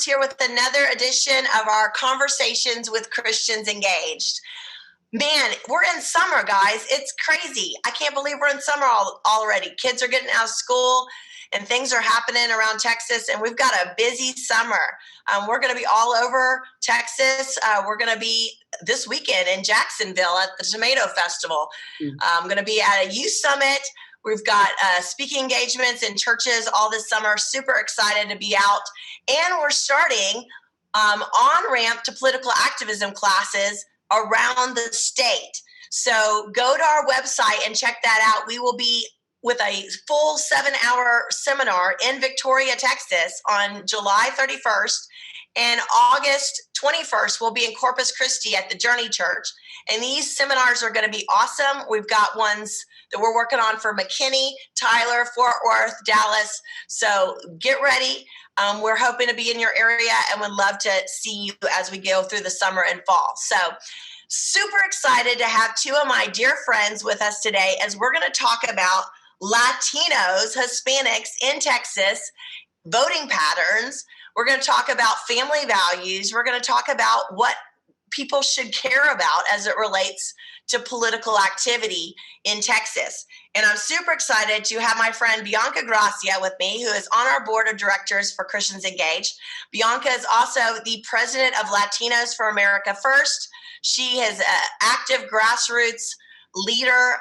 Here with another edition of our Conversations with Christians Engaged. Man, we're in summer, guys. It's crazy. I can't believe we're in summer already. Kids are getting out of school and things are happening around Texas, and we've got a busy summer. We're going to be all over Texas. We're going to be this weekend in Jacksonville at the Tomato Festival. I'm going to be at a youth summit. We've got speaking engagements in churches all this summer. Super excited to be out. And we're starting on-ramp to political activism classes around the state. So go to our website and check that out. We will be with a full 7-hour seminar in Victoria, Texas on July 31st. And August 21st, we'll be in Corpus Christi at the Journey Church. And these seminars are going to be awesome. We've got ones that we're working on for McKinney, Tyler, Fort Worth, Dallas. So get ready. We're hoping to be in your area and would love to see you as we go through the summer and fall. So super excited to have two of my dear friends with us today as we're going to talk about Latinos, Hispanics in Texas, voting patterns. We're going to talk about family values. We're going to talk about what people should care about as it relates to political activity in Texas. And I'm super excited to have my friend Bianca Gracia with me, who is on our board of directors for Christians Engaged. Bianca is also the president of Latinos for America First. She is an active grassroots leader.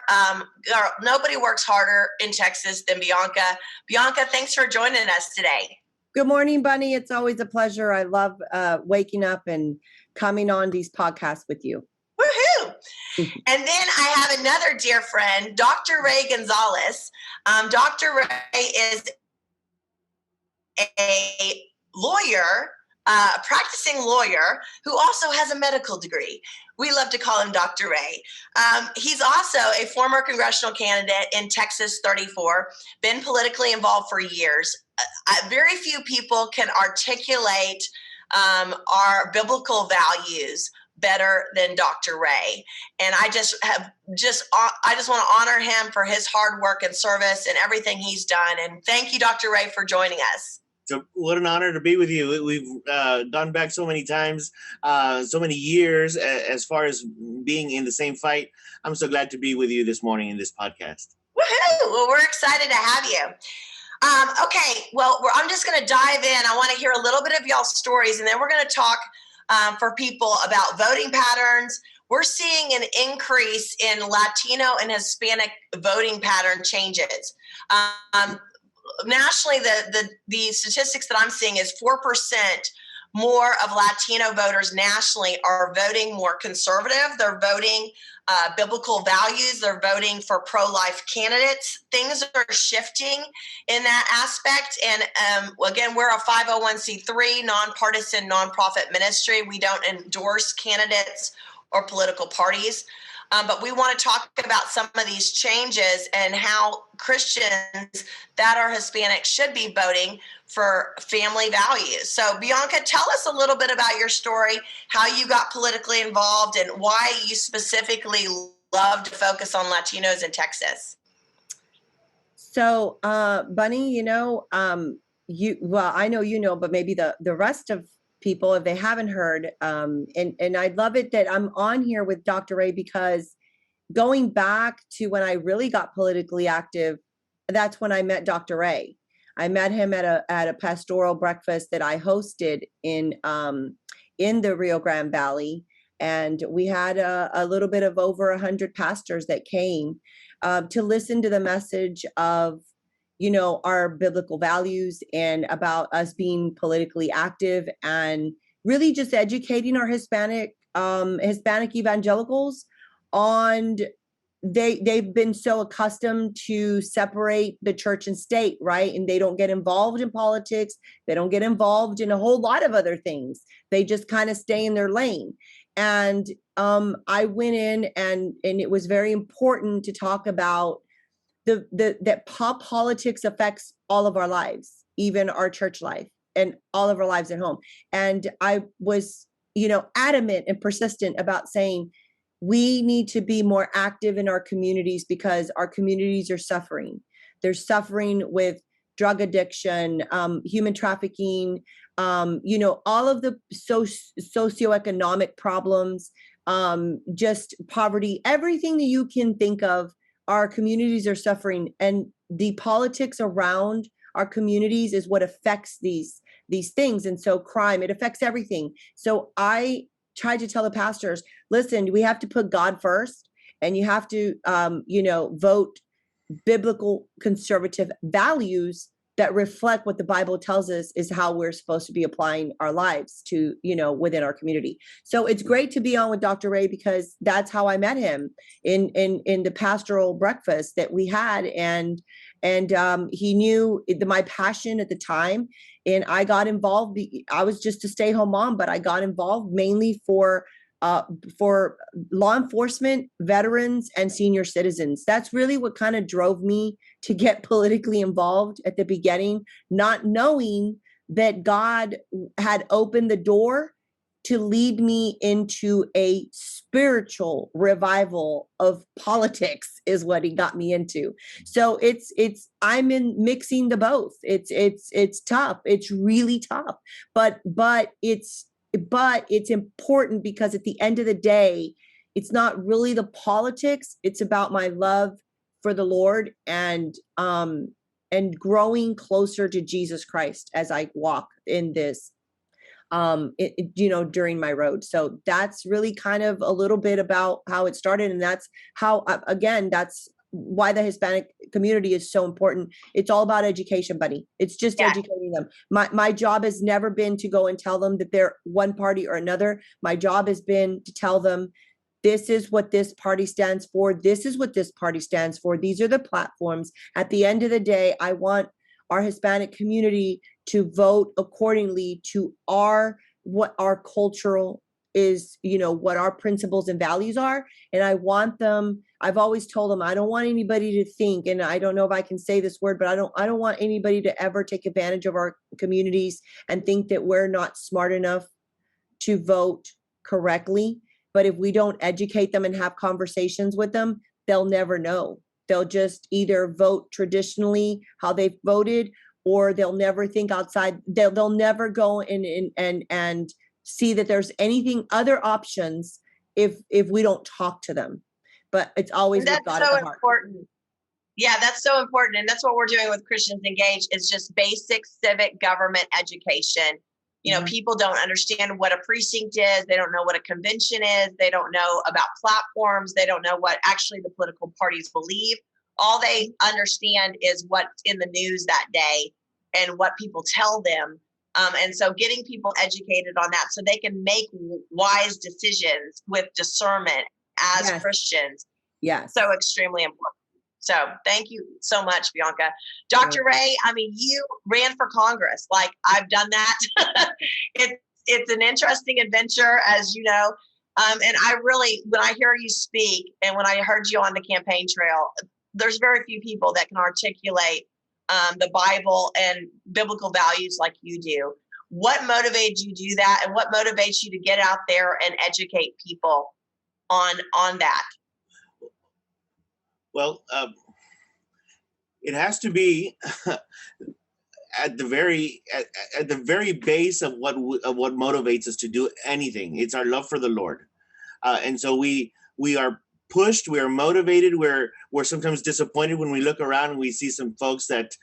Nobody works harder in Texas than Bianca. Bianca, thanks for joining us today. Good morning, Bunny. It's always a pleasure. I love waking up and coming on these podcasts with you. Woohoo! And then I have another dear friend, Dr. Rey Gonzalez. Dr. Rey is a lawyer, a practicing lawyer who also has a medical degree. We love to call him Dr. Rey. He's also a former congressional candidate in Texas 34, been politically involved for years. Very few people can articulate our biblical values better than Dr. Rey. And I just want to honor him for his hard work and service and everything he's done. And thank you, Dr. Rey, for joining us. So what an honor to be with you. We've gone back so many times, so many years as far as being in the same fight. I'm so glad to be with you this morning in this podcast. Woohoo! Well, we're excited to have you. Okay, well, I'm just going to dive in. I want to hear a little bit of y'all's stories, and then we're going to talk for people about voting patterns. We're seeing an increase in Latino and Hispanic voting pattern changes. Nationally, the statistics that I'm seeing is 4% more of Latino voters nationally are voting more conservative. They're voting biblical values. They're voting for pro-life candidates. Things are shifting in that aspect. And again, we're a 501c3 nonpartisan nonprofit ministry. We don't endorse candidates or political parties. But we want to talk about some of these changes and how Christians that are Hispanic should be voting for family values. So Bianca, tell us a little bit about your story, how you got politically involved and why you specifically love to focus on Latinos in Texas. So, Bunny, I know you know, but maybe the rest of people, if they haven't heard, and I love it that I'm on here with Dr. Rey, because going back to when I really got politically active, that's when I met Dr. Rey. I met him at a pastoral breakfast that I hosted in the Rio Grande Valley, and we had a little bit of over 100 pastors that came to listen to the message of our biblical values and about us being politically active, and really just educating our Hispanic evangelicals on they've been so accustomed to separate the church and state, right? And they don't get involved in politics. They don't get involved in a whole lot of other things. They just kind of stay in their lane. And I went in and it was very important to talk about that politics affects all of our lives, even our church life. and all of our lives at home. And I was, adamant and persistent about saying, we need to be more active in our communities because our communities are suffering. They're suffering with drug addiction, human trafficking, all of the socioeconomic problems, just poverty, everything that you can think of. Our communities are suffering, and the politics around our communities is what affects these things. And so crime, it affects everything. So I tried to tell the pastors, listen, we have to put God first, and you have to, vote biblical conservative values that reflect what the Bible tells us is how we're supposed to be applying our lives to, within our community. So it's great to be on with Dr. Rey, because that's how I met him in the pastoral breakfast that we had. And he knew my passion at the time, and I got involved. I was just a stay-at-home mom, but I got involved mainly for law enforcement, veterans, and senior citizens. That's really what kind of drove me to get politically involved at the beginning, not knowing that God had opened the door to lead me into a spiritual revival of politics is what he got me into. So I'm in mixing the both. It's tough. It's really tough, but it's important, because at the end of the day, it's not really the politics. It's about my love for the Lord and growing closer to Jesus Christ as I walk in this, during my road. So that's really kind of a little bit about how it started. And that's how, again, that's why the Hispanic community is so important. It's all about education, buddy. It's just educating them. My job has never been to go and tell them that they're one party or another. My job has been to tell them, this is what this party stands for. This is what this party stands for. These are the platforms. At the end of the day, I want our Hispanic community to vote accordingly to what our cultural is, what our principles and values are. And I've always told them, I don't want anybody to think, and I don't know if I can say this word, but I don't want anybody to ever take advantage of our communities and think that we're not smart enough to vote correctly. But if we don't educate them and have conversations with them, they'll never know. They'll just either vote traditionally how they've voted, or they'll never think outside. They'll never go in and see that there's anything other options if we don't talk to them. But it's always with God at the heart. Important. Yeah, that's so important. And that's what we're doing with Christians Engaged, is just basic civic government education. People don't understand what a precinct is. They don't know what a convention is. They don't know about platforms. They don't know what actually the political parties believe. All they understand is what's in the news that day and what people tell them. And so getting people educated on that so they can make wise decisions with discernment as Christians. Yes. So extremely important. So thank you so much, Bianca. Dr. Rey, you ran for Congress. Like, I've done that. It's an interesting adventure, as you know. And I really, when I hear you speak and when I heard you on the campaign trail, there's very few people that can articulate the Bible and biblical values like you do. What motivated you to do that? And what motivates you to get out there and educate people on that? Well, it has to be at the very base of what motivates us to do anything. It's our love for the Lord, and so we are pushed, we are motivated. We're sometimes disappointed when we look around and we see some folks that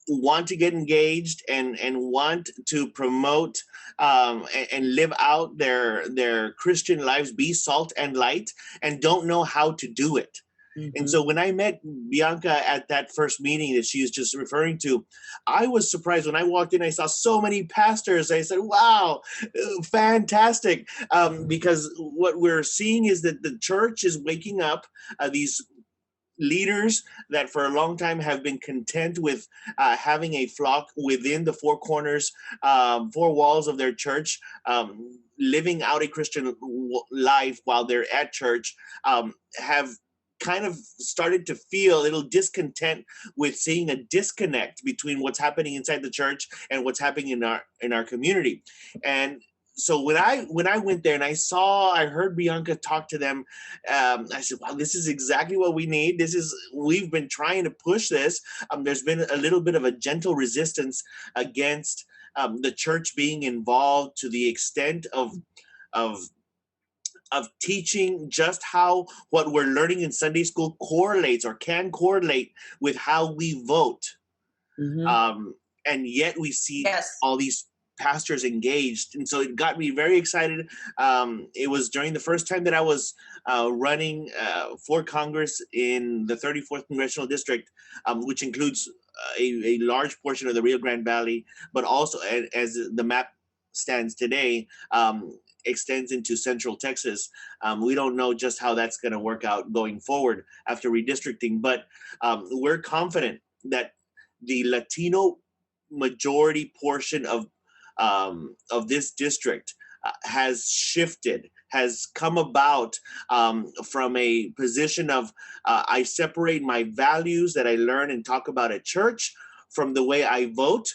want to get engaged and want to promote and live out their Christian lives, be salt and light, and don't know how to do it. Mm-hmm. And so when I met Bianca at that first meeting that she was just referring to, I was surprised when I walked in. I saw so many pastors. I said, wow, fantastic. Because what we're seeing is that the church is waking up. These leaders that for a long time have been content with having a flock within the four corners, four walls of their church, living out a Christian life while they're at church, have kind of started to feel a little discontent with seeing a disconnect between what's happening inside the church and what's happening in our community. And so when I went there and I heard Bianca talk to them, I said, wow, this is exactly what we need. We've been trying to push this. There's been a little bit of a gentle resistance against the church being involved to the extent of teaching just how what we're learning in Sunday school correlates or can correlate with how we vote. Mm-hmm. And yet we see all these pastors engaged. And so it got me very excited. It was during the first time that I was running for Congress in the 34th Congressional District, which includes a large portion of the Rio Grande Valley, but also, as the map stands today, extends into Central Texas. We don't know just how that's going to work out going forward after redistricting, but we're confident that the Latino majority portion of this district has shifted, has come about from a position of I separate my values that I learn and talk about at church from the way I vote,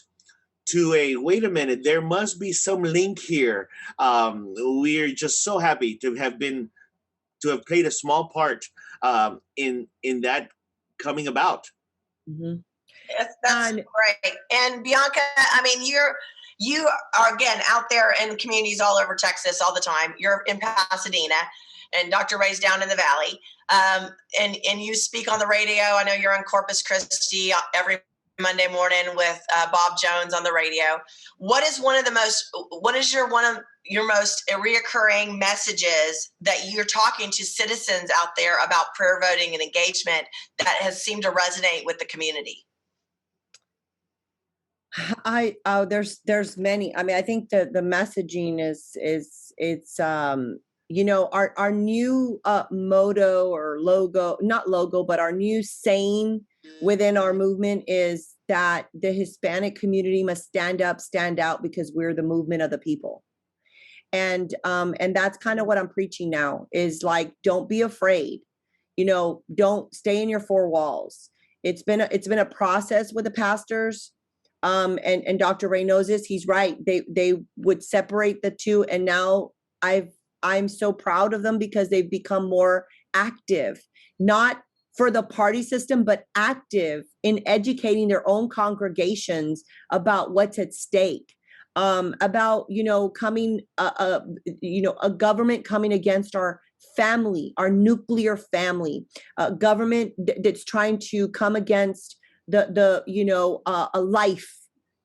to a wait a minute, there must be some link here. We're just so happy to have played a small part in that coming about. Mm-hmm. That's great. And Bianca, I mean, you are again out there in communities all over Texas all the time. You're in Pasadena, and Dr. Ray's down in the Valley. And you speak on the radio. I know you're in Corpus Christi every Monday morning with Bob Jones on the radio. What is one of your most reoccurring messages that you're talking to citizens out there about prayer voting and engagement that has seemed to resonate with the community? There's many. I mean, I think the messaging it's our new motto or logo, not logo, but our new saying within our movement is that the Hispanic community must stand up, stand out, because we're the movement of the people. And that's kind of what I'm preaching now, is like, don't be afraid, don't stay in your four walls. It's been a process with the pastors. And Dr. Ray knows this. He's right. They would separate the two. And now I'm so proud of them because they've become more active, not for the party system, but active in educating their own congregations about what's at stake, about, coming, a government coming against our family, our nuclear family, a government that's trying to come against a life,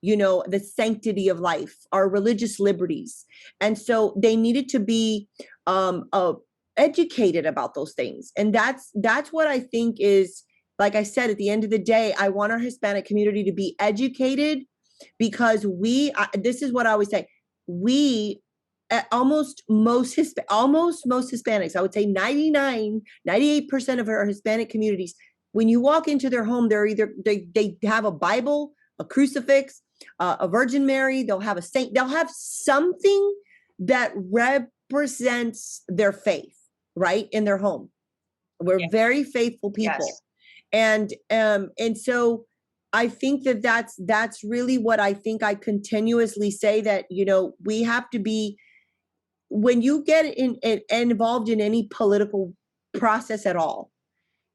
the sanctity of life, our religious liberties. And so they needed to be educated about those things. And that's what I think is, like I said, at the end of the day, I want our Hispanic community to be educated, because this is what I always say, almost most Hispanics, I would say 98% of our Hispanic communities, when you walk into their home, they have a Bible, a crucifix, a Virgin Mary, they'll have a saint, they'll have something that represents their faith, right, in their home. We're very faithful people. Yes. And so I think that's really what I think I continuously say, that, we have to be, when you get involved in any political process at all,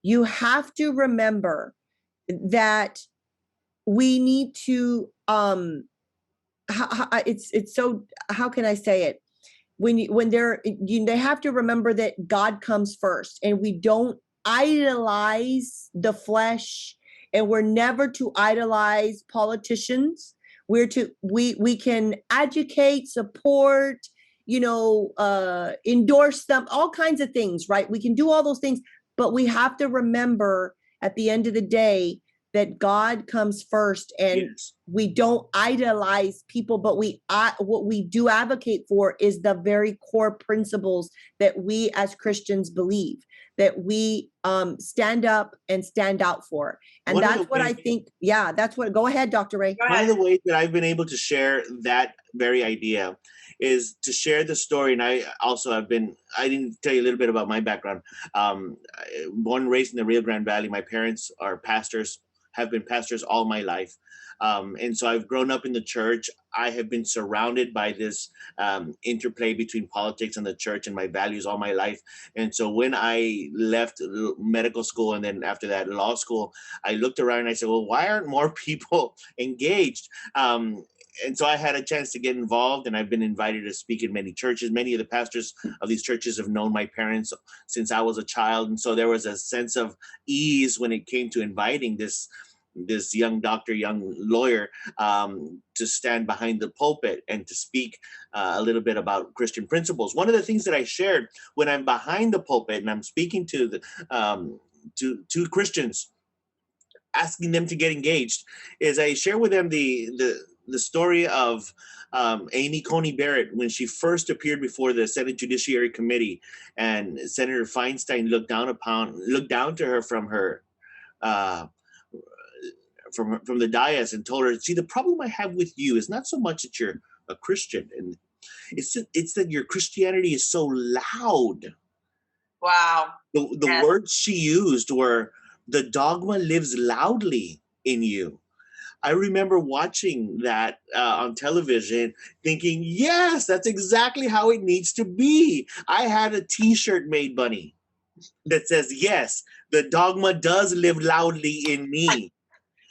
you have to remember that we need to, it's so, how can I say it? They have to remember that God comes first, and we don't idolize the flesh, and we're never to idolize politicians. We can educate, support, endorse them, all kinds of things, right? We can do all those things, but we have to remember at the end of the day that God comes first, and we don't idolize people, but what we do advocate for is the very core principles that we as Christians believe, that we stand up and stand out for. And that's what I think. Yeah, that's what, go ahead, Dr. Ray. One of the ways that I've been able to share that very idea is to share the story. And I didn't tell you a little bit about my background. Born and raised in the Rio Grande Valley. My parents are pastors, have been pastors all my life. And so I've grown up in the church. I have been surrounded by this interplay between politics and the church and my values all my life. And so when I left medical school and then after that law school, I looked around and I said, well, why aren't more people engaged? And so I had a chance to get involved, and I've been invited to speak in many churches. Many of the pastors of these churches have known my parents since I was a child. And so there was a sense of ease when it came to inviting this young doctor, young lawyer, to stand behind the pulpit and to speak a little bit about Christian principles. One of the things that I shared when I'm behind the pulpit and I'm speaking to to Christians, asking them to get engaged, is I share with them the story of Amy Coney Barrett when she first appeared before the Senate Judiciary Committee, and Senator Feinstein looked down to her from her. From the dais and told her, see, the problem I have with you is not so much that you're a Christian, and it's that your Christianity is so loud. Wow. The words she used were, the dogma lives loudly in you. I remember watching that on television thinking, yes, that's exactly how it needs to be. I had a t-shirt made, Bunny, that says, yes, the dogma does live loudly in me.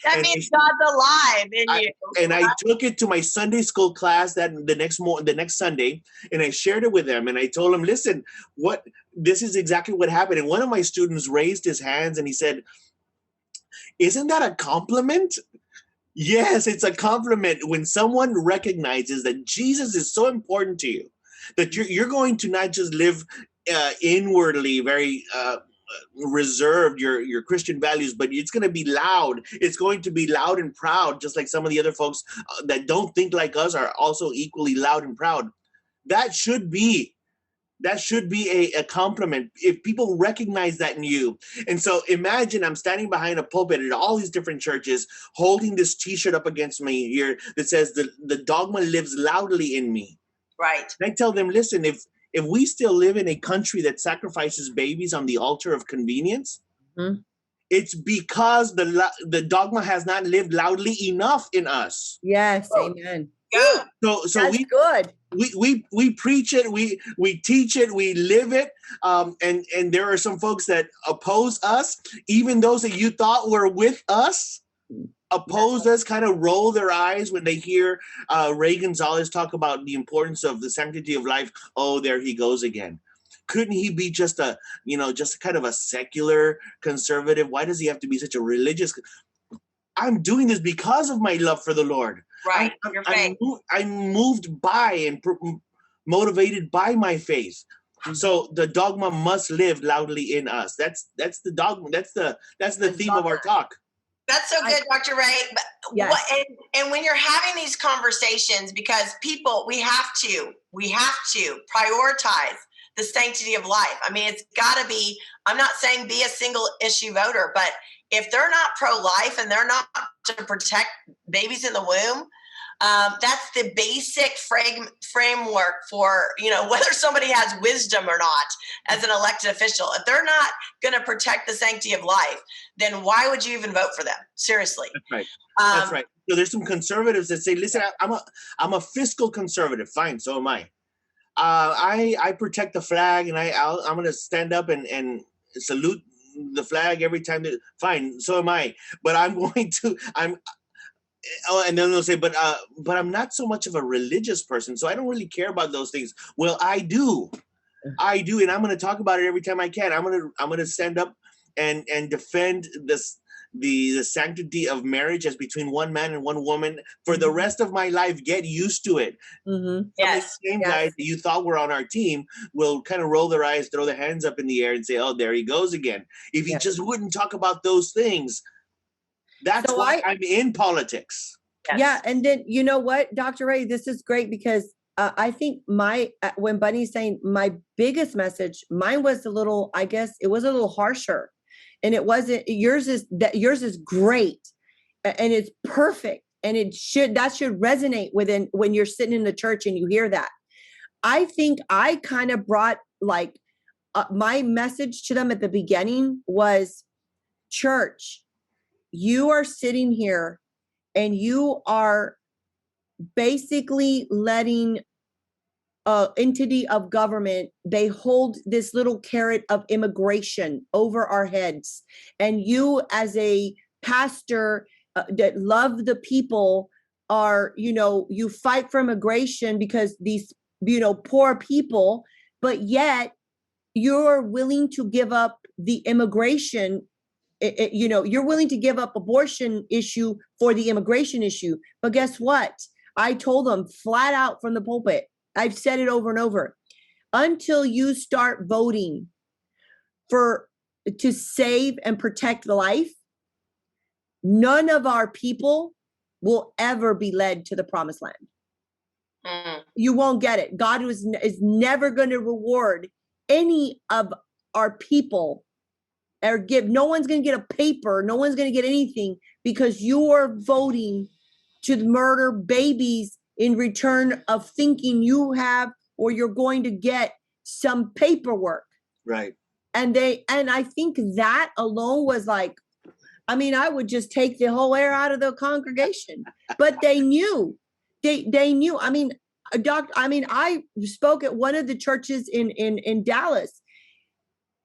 That means God's alive in you. And I took it to my Sunday school class the next Sunday, and I shared it with them. And I told them, listen, this is exactly what happened. And one of my students raised his hands and he said, isn't that a compliment? Yes, it's a compliment when someone recognizes that Jesus is so important to you, that you're going to not just live inwardly, very reserved your Christian values, but it's going to be loud. It's going to be loud and proud, just like some of the other folks that don't think like us are also equally loud and proud. That should be a compliment if people recognize that in you. And so imagine I'm standing behind a pulpit at all these different churches, holding this t-shirt up against me here that says the dogma lives loudly in me. Right. And I tell them, listen, if we still live in a country that sacrifices babies on the altar of convenience, it's because the dogma has not lived loudly enough in us. Yes, amen. Yeah. So that's good. We preach it, we teach it, we live it, and there are some folks that oppose us, even those that you thought were with us. Oppose us, kind of roll their eyes when they hear Rey Gonzalez talk about the importance of the sanctity of life. Oh, there he goes again. Couldn't he be just kind of a secular conservative? Why does he have to be such a religious? I'm doing this because of my love for the Lord. Right. I'm moved by and motivated by my faith. So the dogma must live loudly in us. That's the dogma. That's the theme of our talk. That's so good, Dr. Rey. Yes. And when you're having these conversations, because people, we have to prioritize the sanctity of life. I mean, it's got to be, I'm not saying be a single issue voter, but if they're not pro-life and they're not to protect babies in the womb, that's the basic framework for, whether somebody has wisdom or not as an elected official. If they're not going to protect the sanctity of life, then why would you even vote for them? Seriously. That's right. That's right. So there's some conservatives that say, listen, I'm a fiscal conservative. Fine. So am I. I protect the flag, and I'm going to stand up and salute the flag every time. Fine. So am I. But and then they'll say, but I'm not so much of a religious person, so I don't really care about those things. Well, I do, and I'm going to talk about it every time I can. I'm going to stand up and defend the sanctity of marriage as between one man and one woman for the rest of my life. Get used to it. Yes. The same guys that you thought were on our team will kind of roll their eyes, throw their hands up in the air, and say, "Oh, there he goes again." If he just wouldn't talk about those things. That's why I'm in politics. Yes. Yeah. And then, you know what, Dr. Rey, this is great because I think when Bunny's saying my biggest message, mine was it was a little harsher, and it wasn't, yours is great and it's perfect. And that should resonate when you're sitting in the church and you hear that. I think I kind of brought like my message to them at the beginning was, church, you are sitting here and you are basically letting entity of government, they hold this little carrot of immigration over our heads. And you as a pastor that love the people are, you fight for immigration because these, poor people, but yet you're willing to give up the immigration. You're willing to give up abortion issue for the immigration issue. But guess what? I told them flat out from the pulpit, I've said it over and over, until you start voting to save and protect life, none of our people will ever be led to the promised land. You won't get it. God is never going to reward any of our people or no one's going to get a paper. No one's going to get anything because you are voting to murder babies in return of thinking you have, or you're going to get some paperwork. Right. And I think that alone was like, I would just take the whole air out of the congregation, but they knew, they knew. I spoke at one of the churches in Dallas,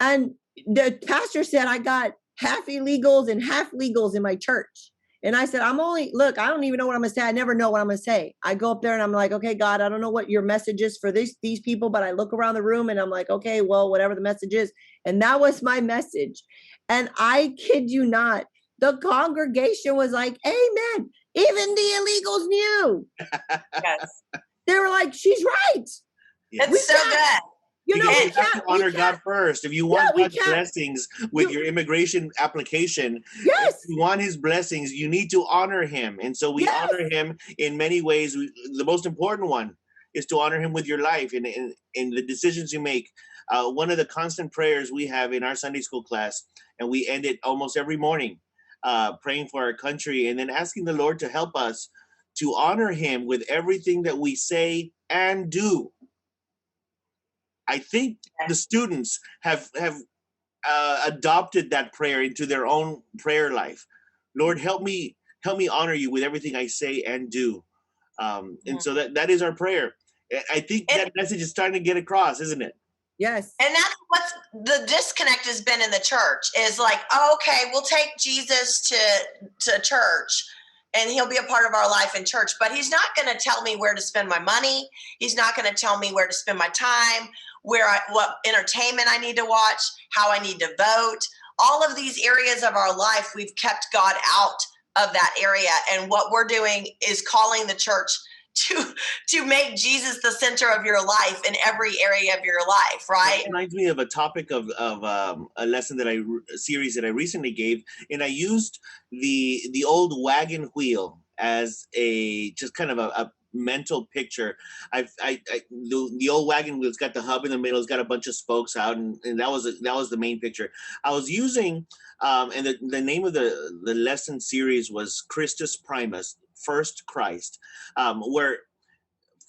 and the pastor said, I got half illegals and half legals in my church. And I said, I don't even know what I'm going to say. I never know what I'm going to say. I go up there and I'm like, okay, God, I don't know what your message is for these people, but I look around the room and I'm like, okay, well, whatever the message is. And that was my message. And I kid you not, the congregation was like, amen. Even the illegals knew. Yes. They were like, she's right. It's so good. You have to honor God first. If you want God's blessings with your immigration application, if you want his blessings, you need to honor him. And so we honor him in many ways. The most important one is to honor him with your life and in the decisions you make. One of the constant prayers we have in our Sunday school class, and we end it almost every morning, praying for our country and then asking the Lord to help us to honor him with everything that we say and do. I think the students have adopted that prayer into their own prayer life. Lord, help me honor you with everything I say and do. And so that is our prayer. I think that message is starting to get across, isn't it? Yes. And that's what's the disconnect has been in the church is like, oh, okay, we'll take Jesus to church and he'll be a part of our life in church, but he's not going to tell me where to spend my money. He's not going to tell me where to spend my time, what entertainment I need to watch, how I need to vote. All of these areas of our life, we've kept God out of that area. And what we're doing is calling the church to make Jesus the center of your life in every area of your life, right? It reminds me of a topic of a lesson a series that I recently gave, and I used the old wagon wheel as just kind of a mental picture. The old wagon wheel's got the hub in the middle, it's got a bunch of spokes out, and that was the main picture I was using. And the name of the lesson series was Christus Primus, First Christ, where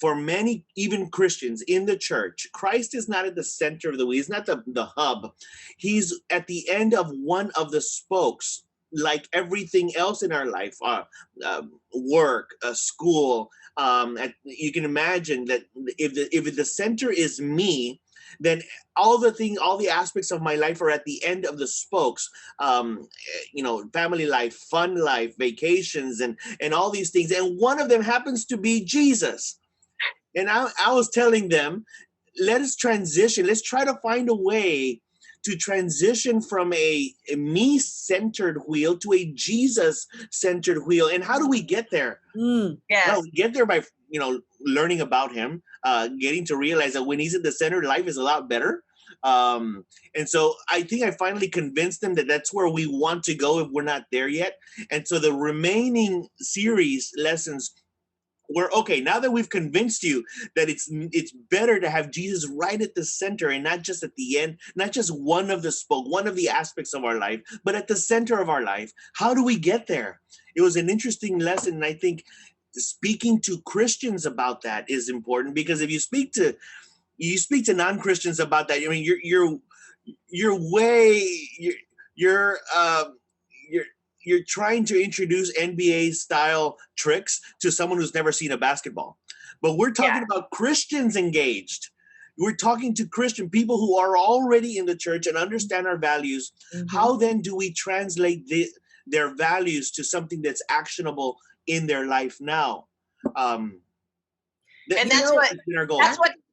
for many, even Christians in the church, Christ is not at the center of the wheel. He's not the hub. He's at the end of one of the spokes, like everything else in our life, work, school. You can imagine that if the center is me, then all the aspects of my life are at the end of the spokes. Family life, fun life, vacations, and all these things. And one of them happens to be Jesus. And I was telling them, let us transition. Let's try to find a way to transition from a me-centered wheel to a Jesus-centered wheel. And how do we get there? Yes. Well, we get there by learning about him, getting to realize that when he's at the center, life is a lot better. And so I think I finally convinced them that that's where we want to go if we're not there yet. And so the remaining series lessons were, okay, now that we've convinced you that it's better to have Jesus right at the center and not just at the end, not just one of the aspects of our life, but at the center of our life. How do we get there? It was an interesting lesson. And I think speaking to Christians about that is important, because if you speak to non-Christians about that, I mean, you're trying to introduce NBA style tricks to someone who's never seen a basketball. But we're talking about Christians engaged. We're talking to Christian people who are already in the church and understand our values. Mm-hmm. How then do we translate their values to something that's actionable in their life now? And that's what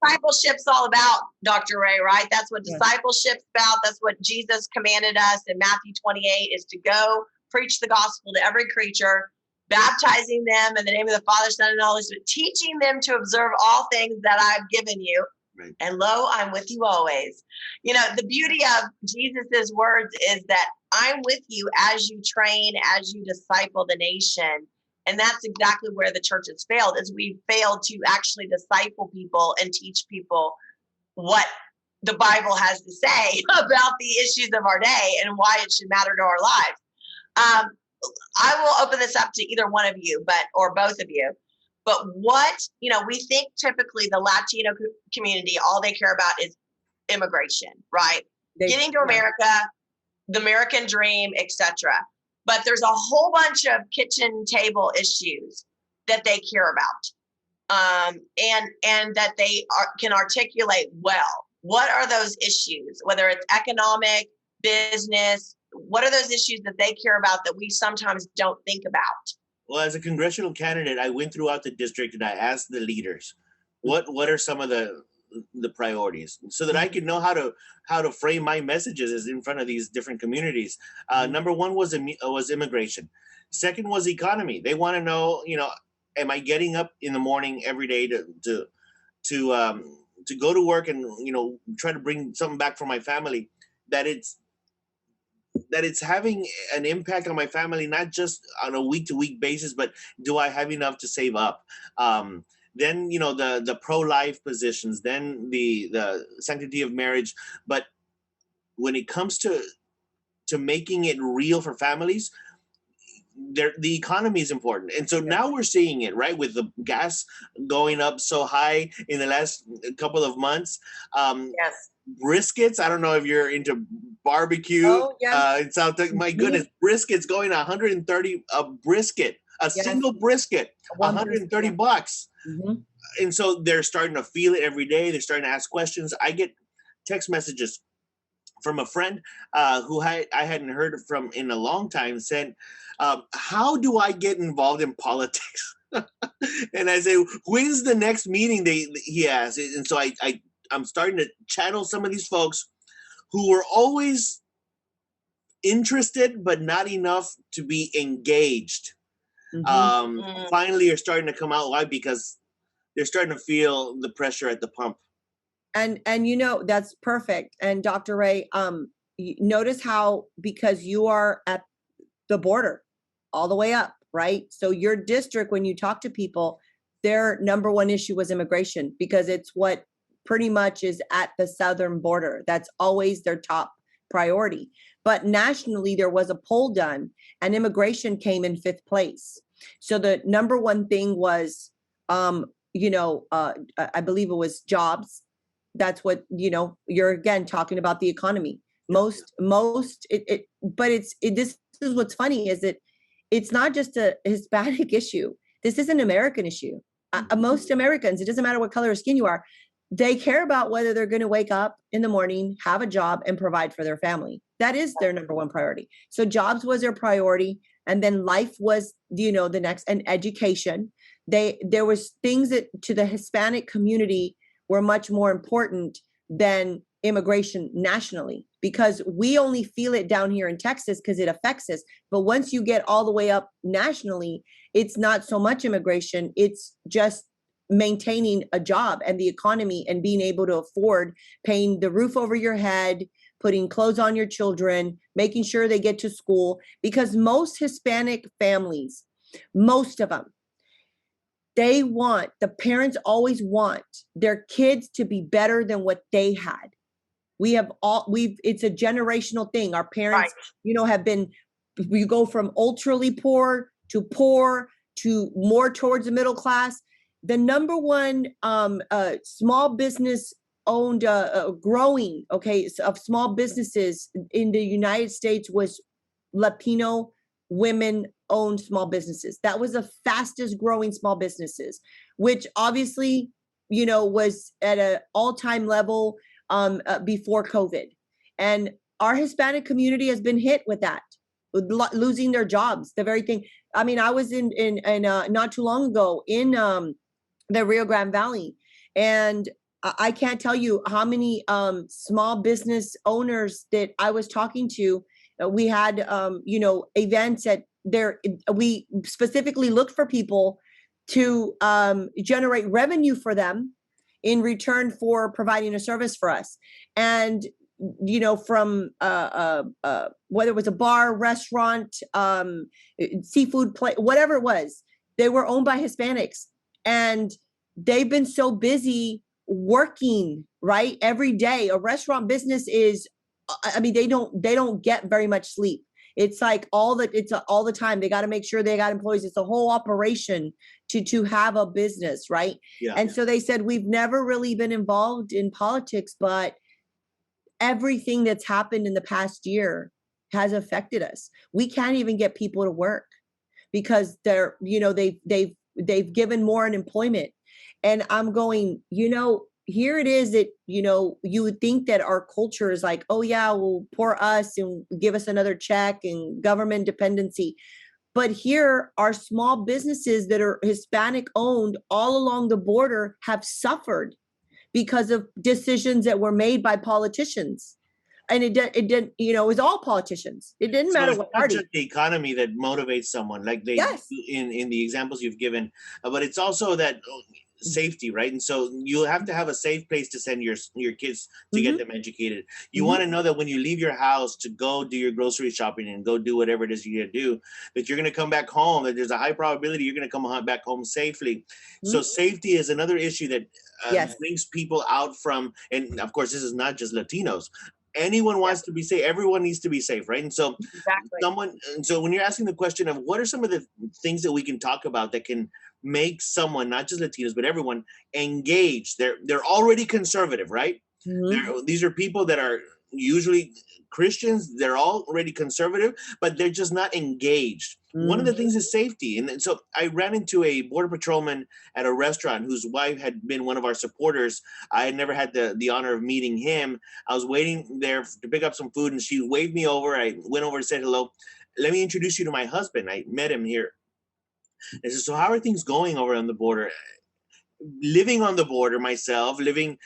discipleship's all about, Dr. Ray, right? That's what discipleship's about. That's what Jesus commanded us in Matthew 28, is to go preach the gospel to every creature, baptizing them in the name of the Father, Son, and Holy Spirit, teaching them to observe all things that I've given you. Right. And lo, I'm with you always. You know, the beauty of Jesus's words is that I'm with you as you train, as you disciple the nation. And that's exactly where the church has failed, is we've failed to actually disciple people and teach people what the Bible has to say about the issues of our day and why it should matter to our lives. I will open this up to either one of you, or both of you. But we think typically the Latino community, all they care about is immigration, right? Getting to America, the American dream, etc. But there's a whole bunch of kitchen table issues that they care about, and that they can articulate well. What are those issues? Whether it's economic, business, what are those issues that they care about that we sometimes don't think about? Well, as a congressional candidate, I went throughout the district and I asked the leaders, what are some of the priorities, so that I could know how to frame my messages in front of these different communities. Number one was immigration. Second was economy. They want to know, am I getting up in the morning every day to go to work and try to bring something back for my family, that it's having an impact on my family, not just on a week-to-week basis, but do I have enough to save up? Then, the pro-life positions, then the sanctity of marriage. But when it comes to making it real for families, the economy is important. And so now we're seeing it, right, with the gas going up so high in the last couple of months. Yes. Briskets, I don't know if you're into barbecue. Oh, yes. In South Texas. My goodness, briskets going $130 a brisket, single brisket, $130. Mm-hmm. And so they're starting to feel it every day. They're starting to ask questions. I get text messages from a friend who I hadn't heard from in a long time, said, how do I get involved in politics? And I say, when's the next meeting he has? And so I'm starting to channel some of these folks who were always interested, but not enough to be engaged. Mm-hmm. Finally are starting to come out. Why? Because they're starting to feel the pressure at the pump. And that's perfect. And Dr. Ray, notice how, because you are at the border all the way up, right? So your district, when you talk to people, their number one issue was immigration, because it's what pretty much is at the southern border. That's always their top priority. But nationally, there was a poll done and immigration came in 5th place. So the number one thing was, I believe it was jobs. That's what, you're again talking about the economy. This is what's funny, is that it's not just a Hispanic issue. This is an American issue. Most Americans, it doesn't matter what color of skin you are, they care about whether they're going to wake up in the morning, have a job, and provide for their family. That is their number one priority. So jobs was their priority. And then life was, the next, and education. There was things that to the Hispanic community were much more important than immigration nationally, because we only feel it down here in Texas because it affects us. But once you get all the way up nationally, it's not so much immigration. It's just maintaining a job and the economy and being able to afford paying the roof over your head, putting clothes on your children, making sure they get to school. Because most Hispanic families, most of them, the parents always want their kids to be better than what they had. It's a generational thing. Our parents, have been, we go from ultra poor to poor to more towards the middle class. The number one small business owned growing, of small businesses in the United States was Latino women owned small businesses. That was the fastest growing small businesses, which obviously, was at an all-time level before COVID. And our Hispanic community has been hit with that, losing their jobs, the very thing. I mean, I was in not too long ago in the Rio Grande Valley, and I can't tell you how many small business owners that I was talking to. We had, events at there. We specifically looked for people to generate revenue for them in return for providing a service for us. And, from whether it was a bar, restaurant, seafood place, whatever it was, they were owned by Hispanics. And they've been so busy working, right, every day. A restaurant business is, they don't get very much sleep. It's like all the time. They got to make sure they got employees. It's a whole operation to have a business, right? Yeah. And so they said, we've never really been involved in politics, but everything that's happened in the past year has affected us. We can't even get people to work because they're, they've given more unemployment. And I'm going, here it is that, you would think that our culture is like, oh yeah, well, poor us and give us another check and government dependency. But here our small businesses that are Hispanic owned all along the border have suffered because of decisions that were made by politicians. And it didn't, it was all politicians. It didn't matter what party. It's not just the economy that motivates someone, like they in the examples you've given, but it's also that safety, right? And so you have to have a safe place to send your kids to get them educated. You want to know that when you leave your house to go do your grocery shopping and go do whatever it is you do, that you're going to come back home, that there's a high probability you're going to come back home safely. So safety is another issue that brings people out from, and of course, this is not just Latinos. Anyone wants to be safe. Everyone needs to be safe, right? And so so when you're asking the question of what are some of the things that we can talk about that can make someone, not just Latinos, but everyone engaged. They're already conservative, right? These are people that are usually Christians. They're already conservative, but they're just not engaged. One of the things is safety. And so I ran into a border patrolman at a restaurant whose wife had been one of our supporters. I had never had the honor of meeting him. I was waiting there to pick up some food and she waved me over. I went over and said hello. Let me introduce you to my husband. I met him here. I said, so how are things going over on the border? Living on the border myself, living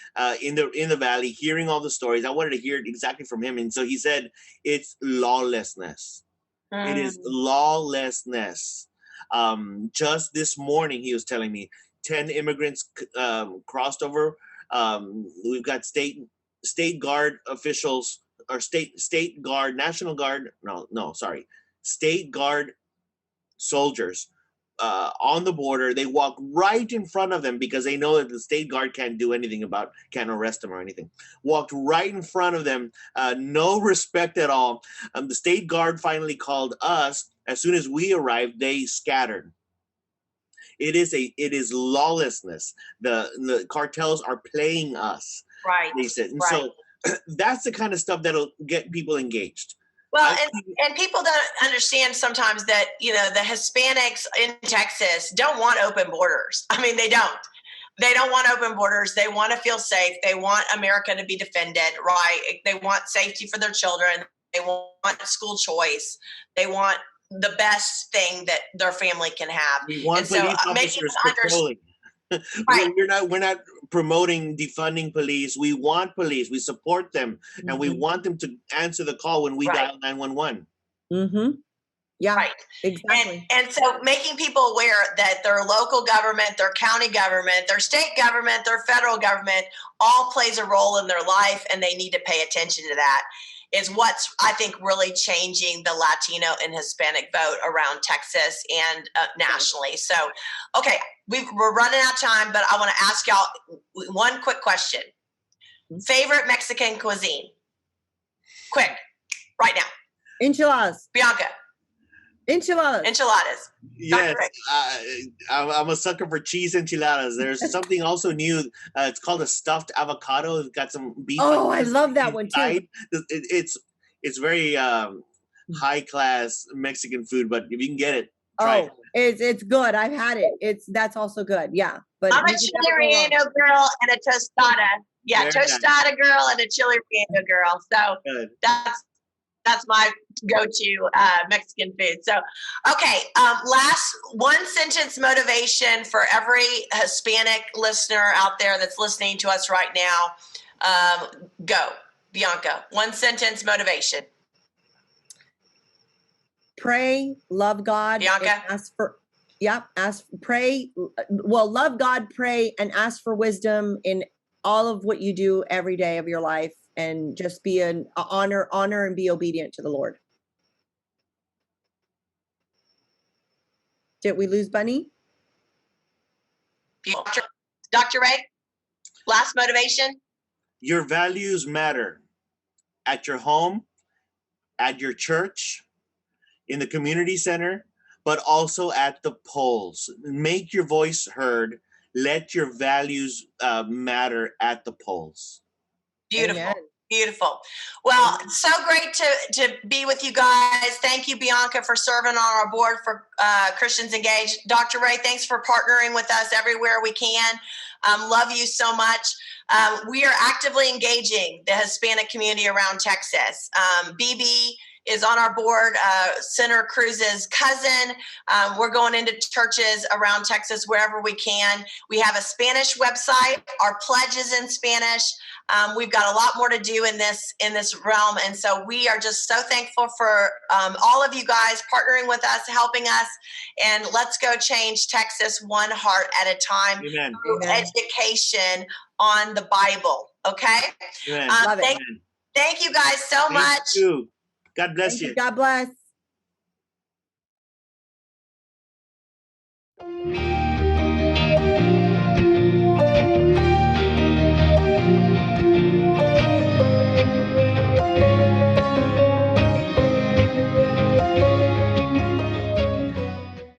in the valley, hearing all the stories. I wanted to hear it exactly from him. And so he said, it's lawlessness. It is lawlessness. Just this morning, he was telling me 10 immigrants crossed over. We've got state guard officials or state guard, National Guard. State guard soldiers on the border. They walk right in front of them because they know that the state guard can't do anything can't arrest them or anything. Walked right in front of them, no respect at all. The state guard finally called us. As soon as we arrived, they scattered. It is lawlessness. The cartels are playing us. Right. They said. And so that's the kind of stuff that'll get people engaged. Well, and people don't understand sometimes that, the Hispanics in Texas don't want open borders. I mean, they don't. They don't want open borders. They want to feel safe. They want America to be defended, right? They want safety for their children. They want school choice. They want the best thing that their family can have. We want police officers patrolling. Right. We're not promoting defunding police. We want police. We support them, and we want them to answer the call when we dial 911. Yeah, right. Exactly. And so making people aware that their local government, their county government, their state government, their federal government all plays a role in their life, and they need to pay attention to that. Is what's, I think, really changing the Latino and Hispanic vote around Texas and nationally. So, okay, we're running out of time, but I want to ask y'all one quick question. Favorite Mexican cuisine? Quick, right now. Enchiladas. Bianca. Enchiladas. Enchiladas. Yes, Dr. Ray. I'm a sucker for cheese enchiladas. There's something also new. It's called a stuffed avocado. It's got some beef. Oh, I love that one too. inside. It's very high class Mexican food, but if you can get it, try it. It's good. I've had it. That's also good. Yeah, but I'm a you can chili never go wrong. relleno girl and a tostada. Yeah, Very tostada girl and a chili relleno girl. So Good. that's my go-to Mexican food. So, okay, last one sentence motivation for every Hispanic listener out there that's listening to us right now. Go, Bianca. One sentence motivation. Pray, love God, Bianca? and pray. Well, love God, pray, and ask for wisdom in all of what you do every day of your life, and just be honor and be obedient to the Lord. Did we lose Bunny? Dr. Ray, last motivation. Your values matter at your home, at your church, in the community center, but also at the polls. Make your voice heard. Let your values matter at the polls. Beautiful. Amen. Beautiful. Well, it's so great to be with you guys. Thank you, Bianca, for serving on our board for Christians Engaged. Dr. Ray, thanks for partnering with us everywhere we can. Love you so much. We are actively engaging the Hispanic community around Texas. BB is on our board, Senator Cruz's cousin. We're going into churches around Texas wherever we can. We have a Spanish website. Our pledge is in Spanish. We've got a lot more to do in this realm, and so we are just so thankful for all of you guys partnering with us, helping us, and let's go change Texas one heart at a time. Amen. Through education on the Bible. Okay. Amen. Love it. Thank you guys so much. Thank you. God bless you. God bless.